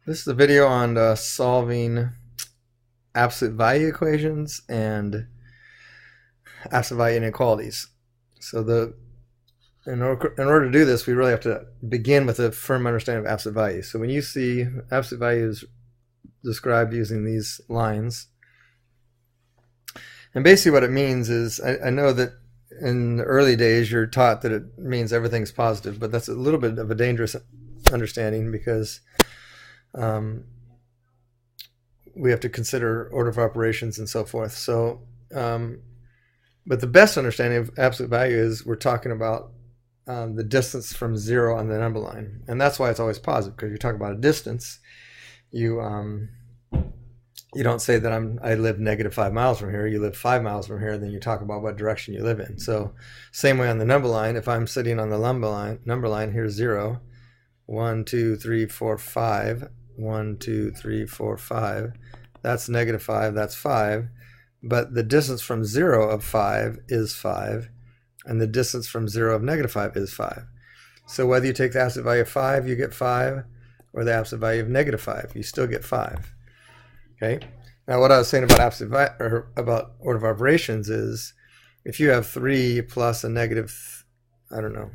This is a video on solving absolute value equations and absolute value inequalities. So in order to do this, we really have to begin with a firm understanding of absolute value. So when you see absolute values described using these lines, and basically what it means is, I know that in the early days you're taught that it means everything's positive, but that's a little bit of a dangerous understanding because we have to consider order of operations and so forth. So, but the best understanding of absolute value is we're talking about the distance from zero on the number line, and that's why it's always positive, because you're talking about a distance. You don't say that I live -5 miles from here. You live 5 miles from here, then you talk about what direction you live in. So same way on the number line. If I'm sitting on the number line, here's 0, 1, 2, 3, 4, 5. 1, 2, 3, 4, 5. That's -5, that's 5. But the distance from 0 of 5 is 5, and the distance from 0 of -5 is 5. So whether you take the absolute value of 5, you get 5, or the absolute value of -5, you still get 5. Okay. Now what I was saying about absolute value, or about order of operations, is if you have 3 plus a negative, I don't know,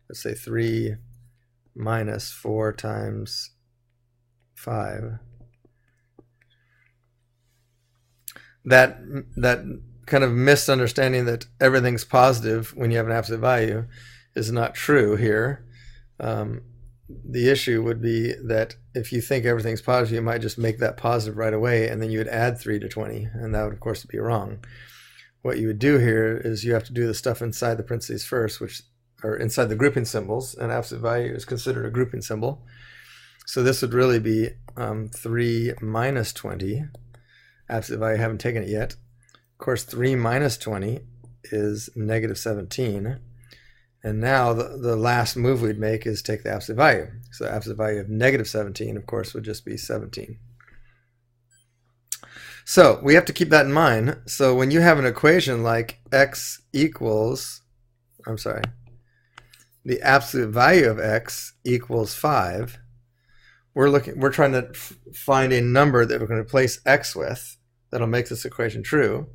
let's say 3 minus 4 times 5. That kind of misunderstanding that everything's positive when you have an absolute value is not true here. The issue would be that if you think everything's positive, you might just make that positive right away, and then you would add 3 to 20, and that would of course be wrong. What you would do here is you have to do the stuff inside the parentheses first, which are inside the grouping symbols, and absolute value is considered a grouping symbol. So this would really be 3 minus 20. Absolute value, I haven't taken it yet. Of course, 3 minus 20 is -17. And now the last move we'd make is take the absolute value. So the absolute value of -17, of course, would just be 17. So we have to keep that in mind. So when you have an equation like x equals, the absolute value of x equals 5, we're trying to find a number that we're going to replace x with that'll make this equation true.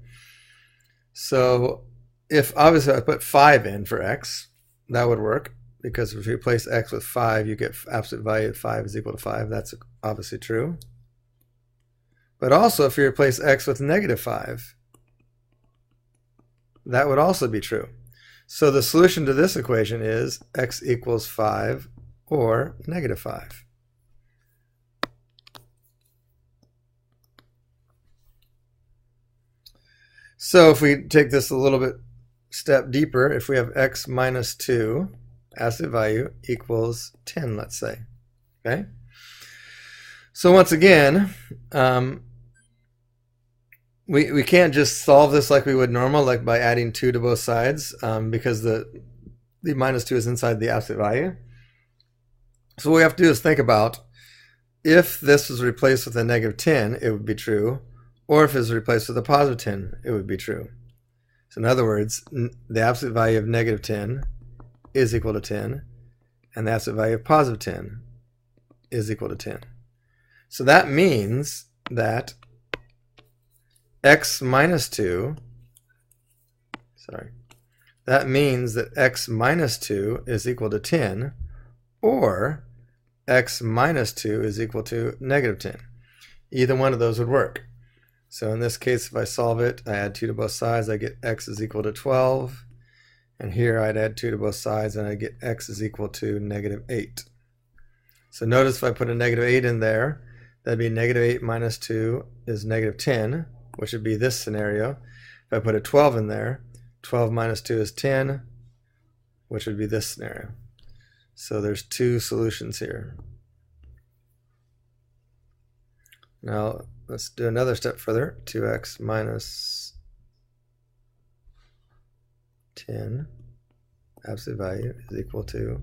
So if obviously I put 5 in for x, that would work, because if you replace x with 5, you get absolute value of 5 is equal to 5. That's obviously true. But also if you replace x with -5, that would also be true. So the solution to this equation is x equals 5 or -5. So if we take this a little bit step deeper, if we have x minus 2, absolute value equals 10, let's say. Okay. So once again, we can't just solve this like we would normal, like by adding 2 to both sides, because the minus 2 is inside the absolute value. So what we have to do is think about, if this was replaced with a -10, it would be true. Or if it's replaced with a +10, it would be true. So in other words, the absolute value of -10 is equal to 10, and the absolute value of +10 is equal to 10. So that means that x minus 2 is equal to 10, or x minus 2 is equal to -10. Either one of those would work. So in this case, if I solve it, I add 2 to both sides, I get x is equal to 12. And here I'd add 2 to both sides, and I get x is equal to -8. So notice if I put a -8 in there, that'd be -8 minus 2 is -10, which would be this scenario. If I put a 12 in there, 12 minus 2 is 10, which would be this scenario. So there's 2 solutions here. Now let's do another step further. 2x minus 10 absolute value is equal to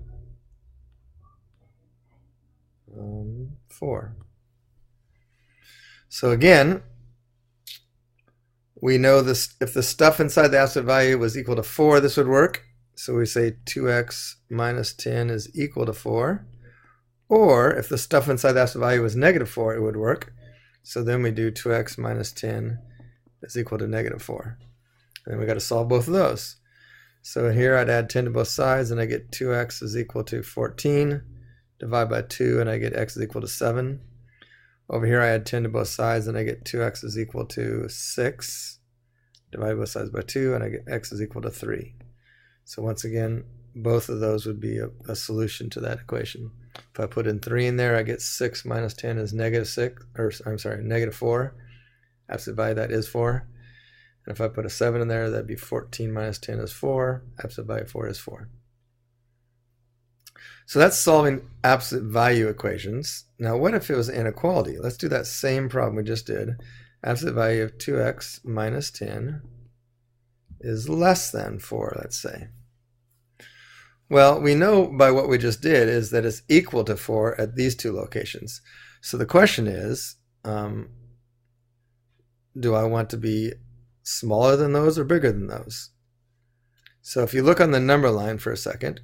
4. So again, we know this, if the stuff inside the absolute value was equal to 4, this would work. So we say 2x minus 10 is equal to 4. Or if the stuff inside the absolute value was negative 4, it would work. So then we do 2x minus 10 is equal to negative 4. And then we got to solve both of those. So here I'd add 10 to both sides, and I get 2x is equal to 14. Divide by 2, and I get x is equal to 7. Over here I add 10 to both sides, and I get 2x is equal to 6. Divide both sides by 2, and I get x is equal to 3. So once again, both of those would be a solution to that equation. If I put in 3 in there, I get 6 minus 10 is negative 6, or I'm sorry, negative 4. Absolute value that is 4. And if I put a 7 in there, that'd be 14 minus 10 is 4. Absolute value of 4 is 4. So that's solving absolute value equations. Now what if it was an inequality? Let's do that same problem we just did. Absolute value of 2x minus 10 is less than 4, let's say. Well, we know by what we just did is that it's equal to 4 at these two locations. So the question is, do I want to be smaller than those or bigger than those? So if you look on the number line for a second,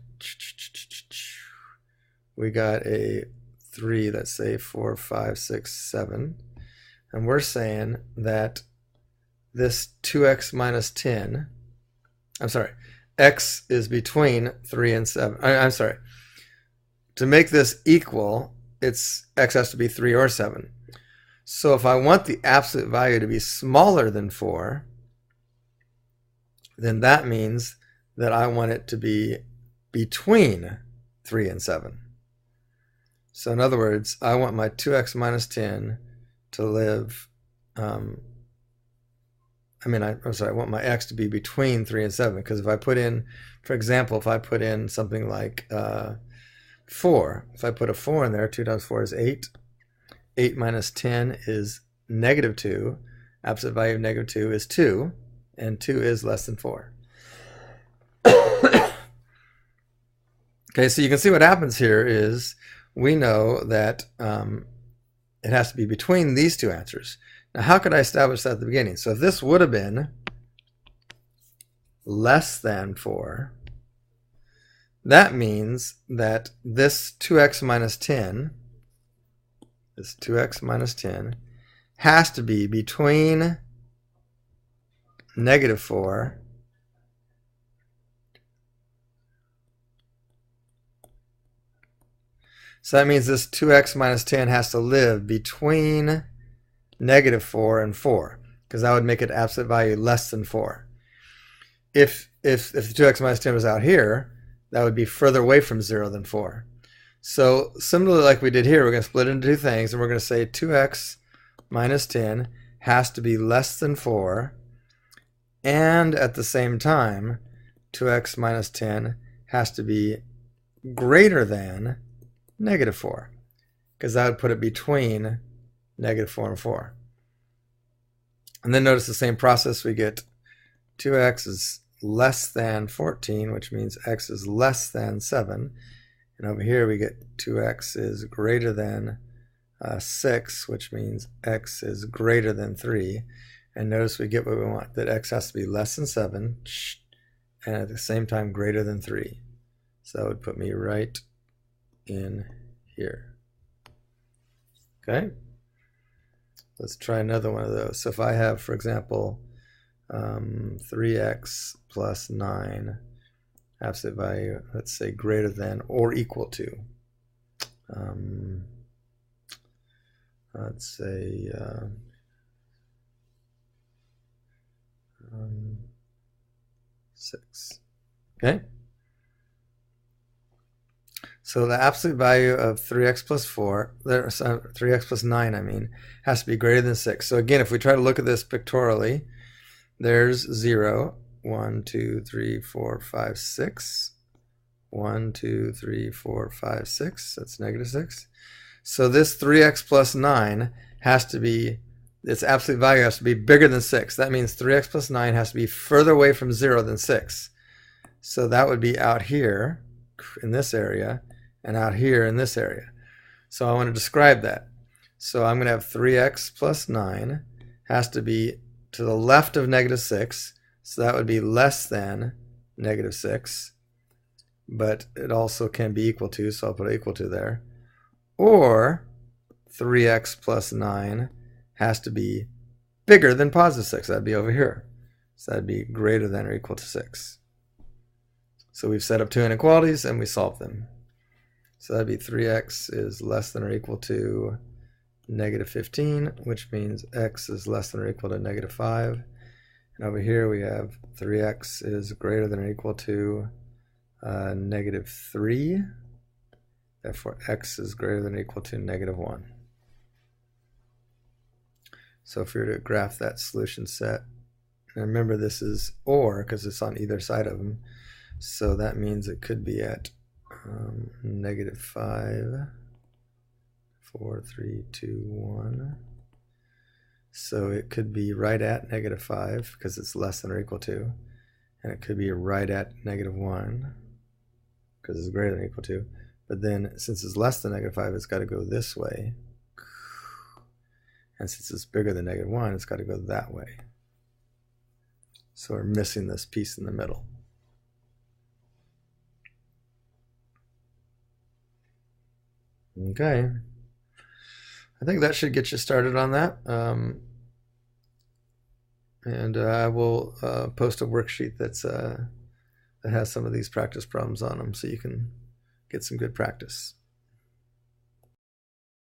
we got a 3, let's say 4, 5, 6, 7, and we're saying that this 2x minus 10, I'm sorry, x is between 3 and 7. I'm sorry. To make this equal, x has to be 3 or 7. So if I want the absolute value to be smaller than 4, then that means that I want it to be between 3 and 7. So in other words, I want my 2x minus 10 to live, I'm sorry, I want my x to be between 3 and 7, because if I put in, for example, if I put in something like 4, if I put a 4 in there, 2 times 4 is 8. 8 minus 10 is negative 2. Absolute value of negative 2 is 2, and 2 is less than 4. Okay, so you can see what happens here is we know that it has to be between these two answers. Now, how could I establish that at the beginning? So if this would have been less than 4, that means that this 2x minus 10, this 2x minus 10, has to be between negative 4 so that means this 2x minus 10 has to live between negative 4 and 4, because that would make it absolute value less than 4. If the 2x minus 10 was out here, that would be further away from 0 than 4. So similarly like we did here, we're going to split it into two things, and we're going to say 2x minus 10 has to be less than 4, and at the same time, 2x minus 10 has to be greater than negative 4, because that would put it between negative 4 and 4. And then notice the same process. We get 2x is less than 14, which means x is less than 7. And over here we get 2x is greater than 6, which means x is greater than 3. And notice we get what we want, that x has to be less than 7 and at the same time greater than 3. So that would put me right in here. Okay, let's try another one of those. So if I have, for example, 3x plus 9, absolute value, let's say greater than or equal to, let's say 6. Okay. So the absolute value of 3x plus 4, 3x plus 9, I mean, has to be greater than 6. So again, if we try to look at this pictorially, there's 0, 1, 2, 3, 4, 5, 6. 1, 2, 3, 4, 5, 6. That's negative 6. So this 3x plus 9 has to be, its absolute value has to be bigger than 6. That means 3x plus 9 has to be further away from 0 than 6. So that would be out here in this area and out here in this area. So I want to describe that. So I'm going to have 3x plus 9 has to be to the left of negative 6. So that would be less than negative 6. But it also can be equal to, so I'll put equal to there. or 3x plus 9 has to be bigger than positive 6. That'd be over here. So that'd be greater than or equal to 6. So we've set up two inequalities and we solve them. So that'd be 3x is less than or equal to negative 15, which means x is less than or equal to negative 5. And over here we have 3x is greater than or equal to negative 3. Therefore, x is greater than or equal to negative 1. So if we were to graph that solution set, and remember this is or because it's on either side of them, so that means it could be at negative 5, 4, 3, 2, 1. So it could be right at negative 5 because it's less than or equal to, and it could be right at negative 1 because it's greater than or equal to. But then since it's less than negative 5, it's got to go this way. And since it's bigger than negative 1, it's got to go that way. So we're missing this piece in the middle. Okay. I think that should get you started on that. And I will post a worksheet that has some of these practice problems on them so you can get some good practice.